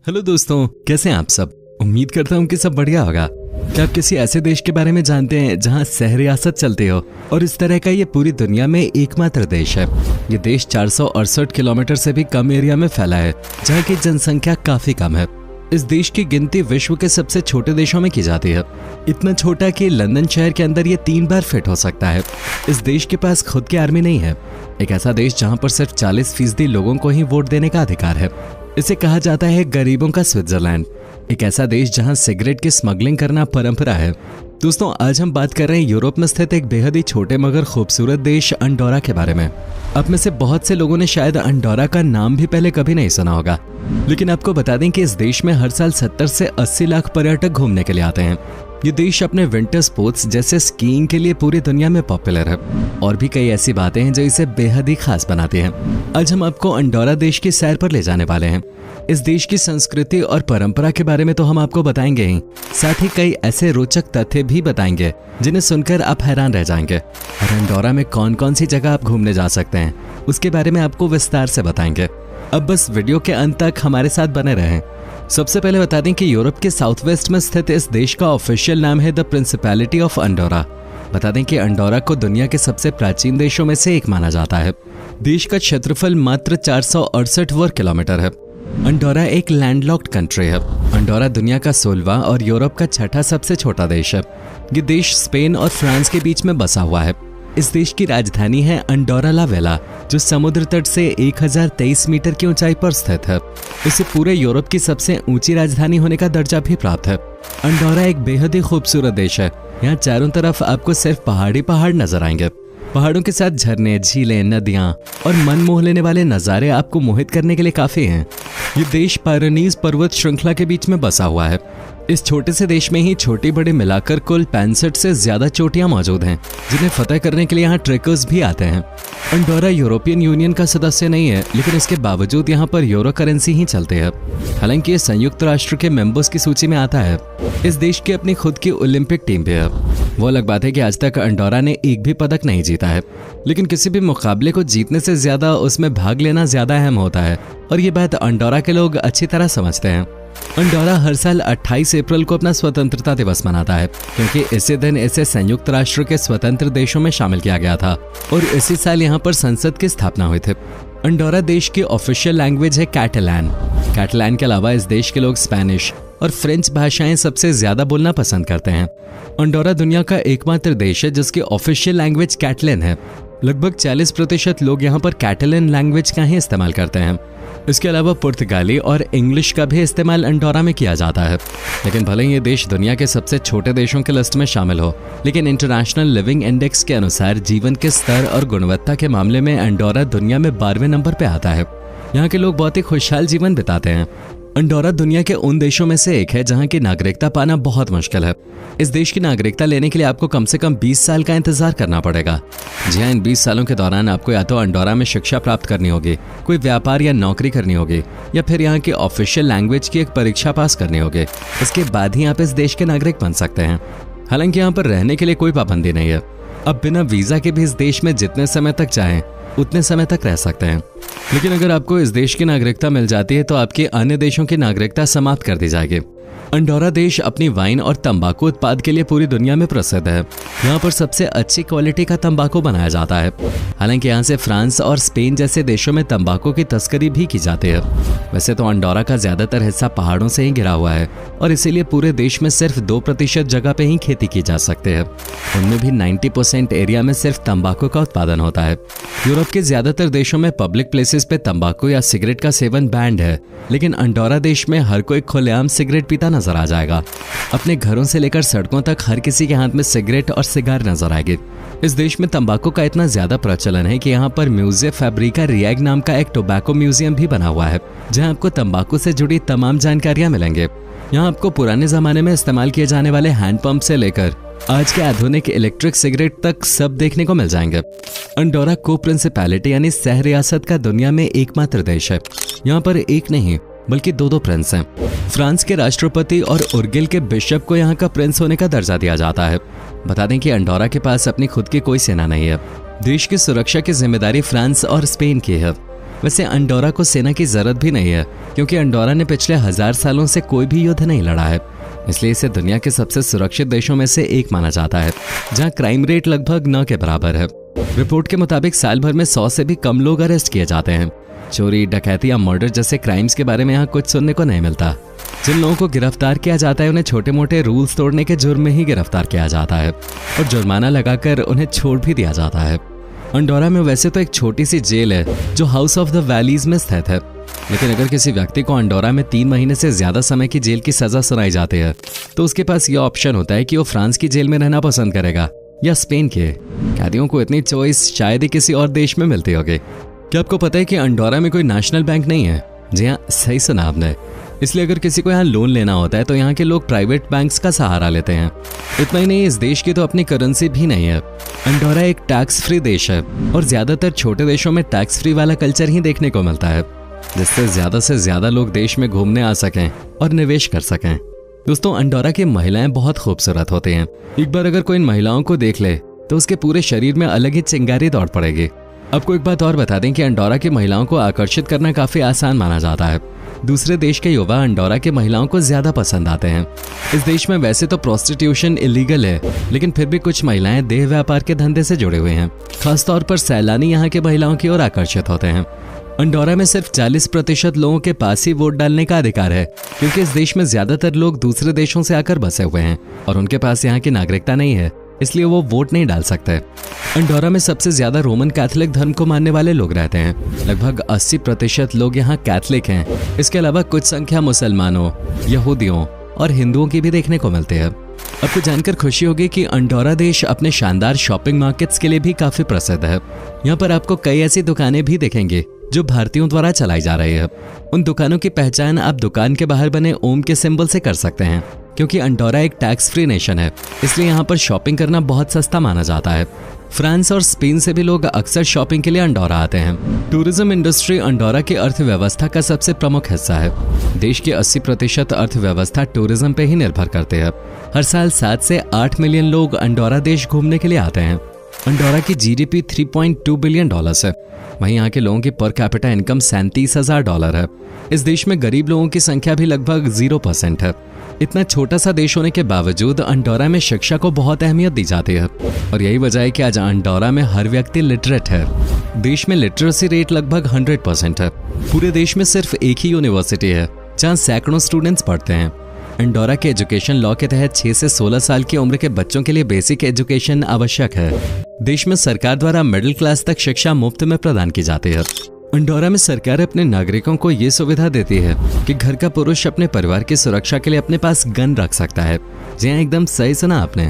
Hello दोस्तों, कैसे हैं आप सब। उम्मीद करता हूँ कि सब बढ़िया होगा। क्या आप किसी ऐसे देश के बारे में जानते हैं जहाँ शहर रियासत चलती हो और इस तरह का ये पूरी दुनिया में एकमात्र देश है। ये देश 468 किलोमीटर से भी कम एरिया में फैला है, जहाँ की जनसंख्या काफी कम है। इस देश की गिनती विश्व के सबसे छोटे देशों में की जाती है। इतना छोटा कि लंदन शहर के अंदर ये 3 बार फिट हो सकता है। इस देश के पास खुद की आर्मी नहीं है। एक ऐसा देश जहाँ पर सिर्फ 40% लोगों को ही वोट देने का अधिकार है। इसे कहा जाता है गरीबों का स्विट्जरलैंड। एक ऐसा देश जहां सिगरेट की स्मगलिंग करना परंपरा है। दोस्तों, आज हम बात कर रहे हैं यूरोप में स्थित एक बेहद ही छोटे मगर खूबसूरत देश अंडोरा के बारे में। आप में से बहुत से लोगों ने शायद अंडोरा का नाम भी पहले कभी नहीं सुना होगा, लेकिन आपको बता दें कि इस देश में हर साल 70 से 80 लाख पर्यटक घूमने के लिए आते हैं। ये देश अपने विंटर स्पोर्ट्स जैसे स्कीइंग के लिए पूरी दुनिया में पॉपुलर है और भी कई ऐसी बातें हैं जो इसे बेहद ही खास बनाती हैं। आज हम आपको अंडोरा देश की सैर पर ले जाने वाले हैं। इस देश की संस्कृति और परंपरा के बारे में तो हम आपको बताएंगे ही, साथ ही कई ऐसे रोचक तथ्य भी बताएंगे जिन्हें सुनकर आप हैरान रह जाएंगे। और अंडोरा में कौन कौन सी जगह आप घूमने जा सकते हैं उसके बारे में आपको विस्तार से बताएंगे। अब बस वीडियो के अंत तक हमारे साथ बने रहें। सबसे पहले बता दें कि यूरोप के साउथ वेस्ट में स्थित इस देश का ऑफिशियल नाम है द प्रिंसिपैलिटी ऑफ अंडोरा। बता दें कि अंडोरा को दुनिया के सबसे प्राचीन देशों में से एक माना जाता है। देश का क्षेत्रफल मात्र 468 वर्ग किलोमीटर है। अंडोरा एक लैंडलॉक्ड कंट्री है। अंडोरा दुनिया का 16वां और यूरोप का 6ठा सबसे छोटा देश है। ये देश स्पेन और फ्रांस के बीच में बसा हुआ है। इस देश की राजधानी है अंडोरा ला वेला, जो समुद्र तट से 1023 मीटर की ऊंचाई पर स्थित है। इसे पूरे यूरोप की सबसे ऊंची राजधानी होने का दर्जा भी प्राप्त है। अंडोरा एक बेहद ही खूबसूरत देश है। यहाँ चारों तरफ आपको सिर्फ पहाड़ी पहाड़ नजर आएंगे। पहाड़ों के साथ झरने, झीलें, नदियां और मन मोह लेने वाले नजारे आपको मोहित करने के लिए काफी हैं। ये देश पायरेनीज पर्वत श्रृंखला के बीच में बसा हुआ है। इस छोटे से देश में ही छोटी बड़ी मिलाकर कुल 65 से ज्यादा चोटियां मौजूद हैं, जिन्हें फतह करने के लिए यहाँ ट्रेकर्स भी आते हैं। अंडोरा यूरोपियन यूनियन का सदस्य नहीं है, लेकिन इसके बावजूद यहाँ पर यूरो करेंसी ही चलती है। हालांकि ये संयुक्त राष्ट्र के मेंबर्स की सूची में आता है। इस देश की अपनी खुद की ओलंपिक टीम भी है। वो अलग बात है कि आज तक अंडोरा ने एक भी पदक नहीं जीता है, लेकिन किसी भी मुकाबले को जीतने से ज्यादा उसमें भाग लेना ज्यादा अहम होता है, और ये बात अंडोरा के लोग अच्छी तरह समझते हैं। अंडोरा हर साल 28 अप्रैल को अपना स्वतंत्रता दिवस मनाता है, क्योंकि इसी दिन इसे संयुक्त राष्ट्र के स्वतंत्र देशों में शामिल किया गया था और इसी साल यहाँ पर संसद की स्थापना हुई थी। अंडोरा देश की ऑफिशियल लैंग्वेज है कैटलान। कैटलान के अलावा इस देश के लोग स्पेनिश और फ्रेंच भाषाएं सबसे ज्यादा बोलना पसंद करते हैं। अंडोरा दुनिया का एकमात्र देश है जिसकी ऑफिशियल लैंग्वेज कैटलन है। लगभग 40% लोग यहाँ पर कैटलन लैंग्वेज का ही इस्तेमाल करते हैं। इसके अलावा पुर्तगाली और इंग्लिश का भी इस्तेमाल अंडोरा में किया जाता है। लेकिन भले ही ये देश दुनिया के सबसे छोटे देशों के लिस्ट में शामिल हो, लेकिन इंटरनेशनल लिविंग इंडेक्स के अनुसार जीवन के स्तर और गुणवत्ता के मामले में अंडोरा दुनिया में 12वें नंबर पे आता है। यहाँ के लोग बहुत ही खुशहाल जीवन बिताते हैं। अंडोरा दुनिया के उन देशों में से एक है जहाँ की नागरिकता पाना बहुत मुश्किल है। इस देश की नागरिकता लेने के लिए आपको कम से कम 20 साल का इंतजार करना पड़ेगा। जी हाँ, इन 20 सालों के दौरान आपको या तो अंडोरा में शिक्षा प्राप्त करनी होगी, कोई व्यापार या नौकरी करनी होगी, या फिर यहाँ की ऑफिशियल लैंग्वेज की एक परीक्षा पास करनी होगी। इसके बाद ही आप इस देश के नागरिक बन सकते हैं। हालांकि यहाँ पर रहने के लिए कोई पाबंदी नहीं है। अब बिना वीजा के भी इस देश में जितने समय तक चाहें उतने समय तक रह सकते हैं। लेकिन अगर आपको इस देश की नागरिकता मिल जाती है तो आपकी अन्य देशों की नागरिकता समाप्त कर दी जाएगी। अंडोरा देश अपनी वाइन और तंबाकू उत्पाद के लिए पूरी दुनिया में प्रसिद्ध है। यहाँ पर सबसे अच्छी क्वालिटी का तंबाकू बनाया जाता है। हालांकि यहाँ से फ्रांस और स्पेन जैसे देशों में तंबाकू की तस्करी भी की जाती है। वैसे तो अंडोरा का ज्यादातर हिस्सा पहाड़ों से ही घिरा हुआ है और इसीलिए पूरे देश में सिर्फ 2% जगह पे ही खेती की जा सकती है। उनमें भी 90% एरिया में सिर्फ तंबाकू का उत्पादन होता है। यूरोप के ज्यादातर देशों में पब्लिक प्लेसेस पे तंबाकू या सिगरेट का सेवन बैंड है, लेकिन अंडोरा देश में हर कोई खुलेआम सिगरेट पीता नजर आ जाएगा। अपने घरों से लेकर सड़कों तक हर किसी के हाथ में सिगरेट और सिगार नजर आएगी। इस देश में तंबाकू का इतना ज्यादा प्रचलन है कि यहाँ पर म्यूजियम फैब्रिका रिएग नाम का एक टोबैको म्यूजियम भी बना हुआ है, जहाँ आपको तंबाकू से जुड़ी तमाम जानकारियां मिलेंगे। यहाँ आपको पुराने जमाने में इस्तेमाल किए जाने वाले हैंडपंप से लेकर आज के आधुनिक इलेक्ट्रिक सिगरेट तक सब देखने को मिल जाएंगे। अंडोरा को प्रिंसिपैलिटी यानी सह रियासत का दुनिया में एकमात्र देश है। यहाँ पर एक नहीं बल्कि 2 प्रिंस हैं। फ्रांस के राष्ट्रपति और उर्गिल के बिशप को यहाँ का प्रिंस होने का दर्जा दिया जाता है। बता दें कि अंडोरा के पास अपनी खुद की कोई सेना नहीं है। देश की सुरक्षा की जिम्मेदारी फ्रांस और स्पेन की है। वैसे अंडोरा को सेना की जरूरत भी नहीं है, क्योंकि अंडोरा ने पिछले 1000 सालों से कोई भी युद्ध नहीं लड़ा है। इसलिए इसे दुनिया के सबसे सुरक्षित देशों में से एक माना जाता है, जहां क्राइम रेट लगभग 9 के बराबर है। रिपोर्ट के मुताबिक साल भर में 100 से भी कम लोग अरेस्ट किए जाते हैं। चोरी, डकैती या मर्डर जैसे क्राइम्स के बारे में यहाँ कुछ सुनने को नहीं मिलता। जिन लोगों को गिरफ्तार किया जाता है उन्हें छोटे मोटे रूल्स तोड़ने के जुर्म में ही गिरफ्तार किया जाता है और जुर्माना लगाकर उन्हें छोड़ भी दिया जाता है। अंडोरा में वैसे तो एक छोटी सी जेल है जो हाउस ऑफ द वैलीज में स्थित है, लेकिन अगर किसी व्यक्ति को अंडोरा में 3 महीने से ज्यादा समय की जेल की सजा सुनाई जाती है तो उसके पास यह ऑप्शन होता है कि वो फ्रांस की जेल में रहना पसंद करेगा या स्पेन के। कैदियों को इतनी चॉइस शायद ही किसी और देश में मिलती होगी। क्या आपको पता है कि अंडोरा में कोई नेशनल बैंक नहीं है? जी हाँ, सही सुना आपने। इसलिए अगर किसी को यहाँ लोन लेना होता है तो यहाँ के लोग प्राइवेट बैंक्स का सहारा लेते हैं। इतना ही नहीं, इस देश की तो अपनी करेंसी भी नहीं है। अंडोरा एक टैक्स फ्री देश है और ज्यादातर छोटे देशों में टैक्स फ्री वाला कल्चर ही देखने को मिलता है, जिससे से ज्यादा लोग देश में घूमने आ सकें और निवेश कर सकें। दोस्तों, अंडोरा की महिलाएं बहुत खूबसूरत होती हैं। एक बार अगर कोई इन महिलाओं को देख ले तो उसके पूरे शरीर में अलग ही चिंगारी दौड़ पड़ेगी। आपको एक बात और बता दें कि अंडोरा की महिलाओं को आकर्षित करना काफी आसान माना जाता है। दूसरे देश के युवा अंडोरा की महिलाओं को ज्यादा पसंद आते हैं। इस देश में वैसे तो प्रोस्टिट्यूशन इलीगल है, लेकिन फिर भी कुछ महिलाएं देह व्यापार के धंधे से जुड़े हुए हैं। खासतौर पर सैलानी यहाँ के महिलाओं की ओर आकर्षित होते हैं। अंडोरा में सिर्फ 40% लोगों के पास ही वोट डालने का अधिकार है, क्योंकि इस देश में ज्यादातर लोग दूसरे देशों से आकर बसे हुए हैं और उनके पास यहाँ की नागरिकता नहीं है, इसलिए वो वोट नहीं डाल सकते। अंडोरा में सबसे ज्यादा रोमन कैथोलिक धर्म को मानने वाले लोग रहते हैं। लगभग 80% लोग यहाँ कैथोलिक हैं। इसके अलावा कुछ संख्या मुसलमानों, यहूदियों और हिंदुओं की भी देखने को मिलती है। आपको जानकर खुशी होगी कि अंडोरा देश अपने शानदार शॉपिंग मार्केट्स के लिए भी काफी प्रसिद्ध है। यहाँ पर आपको कई ऐसी दुकानें भी दिखेंगी जो भारतीयों द्वारा चलाई जा रही है। उन दुकानों की पहचान आप दुकान के बाहर बने ओम के सिंबल से कर सकते हैं। क्योंकि अंडोरा एक टैक्स फ्री नेशन है, इसलिए यहाँ पर शॉपिंग करना बहुत सस्ता माना जाता है। फ्रांस और स्पेन से भी लोग अक्सर शॉपिंग के लिए अंडोरा आते हैं। टूरिज्म इंडस्ट्री अंडोरा की अर्थव्यवस्था का सबसे प्रमुख हिस्सा है। देश की 80% अर्थव्यवस्था टूरिज्म पे ही निर्भर करते हैं। हर साल 7 से 8 मिलियन लोग अंडोरा देश घूमने के लिए आते हैं। अंडोरा की जीडीपी $3.2 बिलियन है। वहीं यहाँ के लोगों की पर कैपिटा इनकम $37,000 है। इस देश में गरीब लोगों की संख्या भी लगभग 0% है। इतना छोटा सा देश होने के बावजूद अंडोरा में शिक्षा को बहुत अहमियत दी जाती है और यही वजह है कि आज अंडोरा में हर व्यक्ति लिटरेट है। देश में लिटरेसी रेट लगभग 100% है। पूरे देश में सिर्फ एक ही यूनिवर्सिटी है जहाँ सैकड़ों स्टूडेंट्स पढ़ते हैं। अंडोरा के एजुकेशन लॉ के तहत 6 से 16 साल की उम्र के बच्चों के लिए बेसिक एजुकेशन आवश्यक है। देश में सरकार द्वारा मिडिल क्लास तक शिक्षा मुफ्त में प्रदान की जाती है। अंडोरा में सरकार अपने नागरिकों को ये सुविधा देती है कि घर का पुरुष अपने परिवार की सुरक्षा के लिए अपने पास गन रख सकता है। जी हाँ, एकदम सही सुना आपने।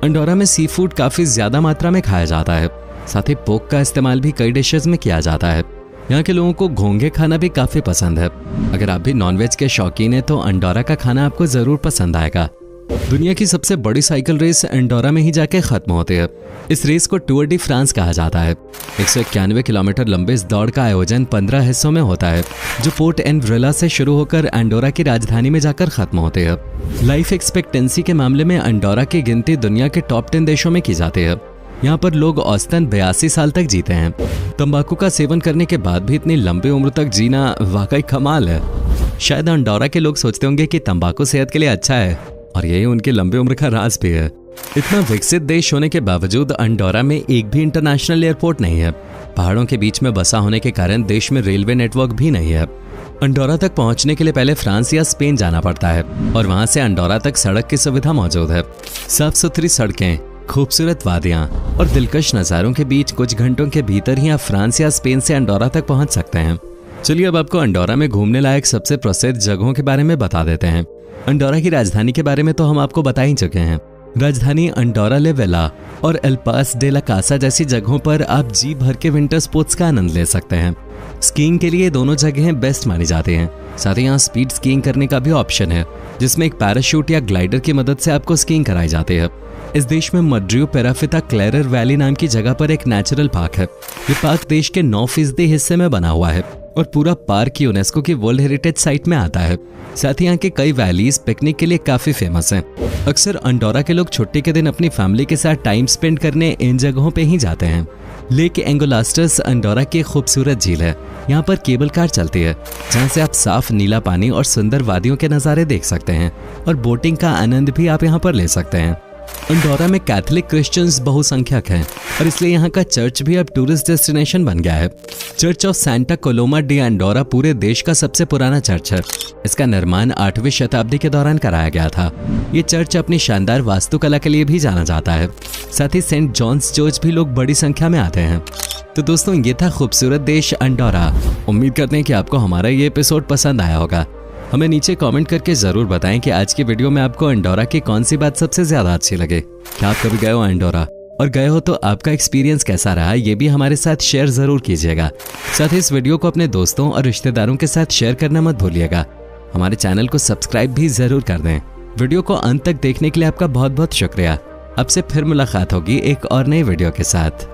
अंडोरा में सी फूड काफी ज्यादा मात्रा में खाया जाता है। साथ ही पोर्क का इस्तेमाल भी कई डिशेज में किया जाता है। यहाँ के लोगों को घोंघे खाना भी काफी पसंद है। अगर आप भी नॉनवेज के शौकीन हैं तो अंडोरा का खाना आपको जरूर पसंद आएगा। दुनिया की सबसे बड़ी साइकिल रेस अंडोरा में ही जाके खत्म होती है। इस रेस को टूर डी फ्रांस कहा जाता है। 191 किलोमीटर लंबे इस दौड़ का आयोजन 15 हिस्सों में होता है, जो पोर्ट एंड व्रिला से शुरू होकर अंडोरा की राजधानी में जाकर खत्म होते हैं। लाइफ एक्सपेक्टेंसी के मामले में अंडोरा की गिनती दुनिया के टॉप 10 देशों में की जाती है। यहाँ पर लोग औसतन 82 साल तक जीते हैं। तंबाकू का सेवन करने के बाद भी इतनी लंबी उम्र तक जीना वाकई कमाल है। शायद अंडोरा के लोग सोचते होंगे कि तंबाकू सेहत के लिए अच्छा है और यही उनकी लंबी उम्र का राज भी है। इतना विकसित देश होने के बावजूद अंडोरा में एक भी इंटरनेशनल एयरपोर्ट नहीं है। पहाड़ों के बीच में बसा होने के कारण देश में रेलवे नेटवर्क भी नहीं है। अंडोरा तक पहुंचने के लिए पहले फ्रांस या स्पेन जाना पड़ता है और वहां से अंडोरा तक सड़क की सुविधा मौजूद है। साफ सुथरी सड़कें, खूबसूरत वादियां और दिलकश नज़ारों के बीच कुछ घंटों के भीतर ही आप फ्रांस या स्पेन से अंडोरा तक पहुंच सकते हैं। चलिए अब आपको अंडोरा में घूमने लायक सबसे प्रसिद्ध जगहों के बारे में बता देते हैं। अंडोरा की राजधानी के बारे में तो हम आपको बता ही चुके हैं। राजधानी अंडोरा ले वेला और एल पास डे ला कासा जैसी जगहों पर आप जी भर के विंटर स्पोर्ट्स का आनंद ले सकते हैं। स्कीइंग के लिए दोनों जगहें बेस्ट मानी जाती हैं। साथ ही यहाँ स्पीड स्कीइंग करने का भी ऑप्शन है, जिसमें एक पैराशूट या ग्लाइडर की मदद से आपको स्कीइंग कराई जाती है। इस देश में मड्रियो पेराफिता क्लेरर वैली नाम की जगह पर एक नेचुरल पार्क है। ये पार्क देश के 9% हिस्से में बना हुआ है और पूरा पार्क यूनेस्को की वर्ल्ड हेरिटेज साइट में आता है। साथ ही यहाँ के कई वैलीज पिकनिक के लिए काफी फेमस हैं। अक्सर अंडोरा के लोग छुट्टी के दिन अपनी फैमिली के साथ टाइम स्पेंड करने इन जगहों पे ही जाते हैं। लेक एंगोलास्टस अंडोरा की खूबसूरत झील है। यहाँ पर केबल कार चलती है जहाँ से आप साफ नीला पानी और सुंदर वादियों के नज़ारे देख सकते हैं और बोटिंग का आनंद भी आप यहाँ पर ले सकते हैं। अंडोरा में कैथोलिक क्रिश्चियंस बहुसंख्यक हैं और इसलिए यहाँ का चर्च भी अब टूरिस्ट डेस्टिनेशन बन गया है। Church of Santa Coloma de Andorra पूरे देश का सबसे पुराना चर्च है। इसका निर्माण 8वीं शताब्दी के दौरान कराया गया था। ये चर्च अपनी शानदार वास्तुकला के लिए भी जाना जाता है। साथ ही सेंट जॉन्स चर्च भी लोग बड़ी संख्या में आते हैं। तो दोस्तों, ये था खूबसूरत देश अंडोरा। उम्मीद करते हैं कि आपको हमारा ये एपिसोड पसंद आया होगा। हमें नीचे कमेंट करके जरूर बताएं कि आज की वीडियो में आपको अंडोरा की कौन सी बात सबसे ज्यादा अच्छी लगे। क्या आप कभी गए हो अंडोरा, और गए हो तो आपका एक्सपीरियंस कैसा रहा, ये भी हमारे साथ शेयर जरूर कीजिएगा। साथ ही इस वीडियो को अपने दोस्तों और रिश्तेदारों के साथ शेयर करना मत भूलिएगा। हमारे चैनल को सब्सक्राइब भी जरूर कर दें। वीडियो को अंत तक देखने के लिए आपका बहुत बहुत शुक्रिया। अब से फिर मुलाकात होगी एक और नई वीडियो के साथ।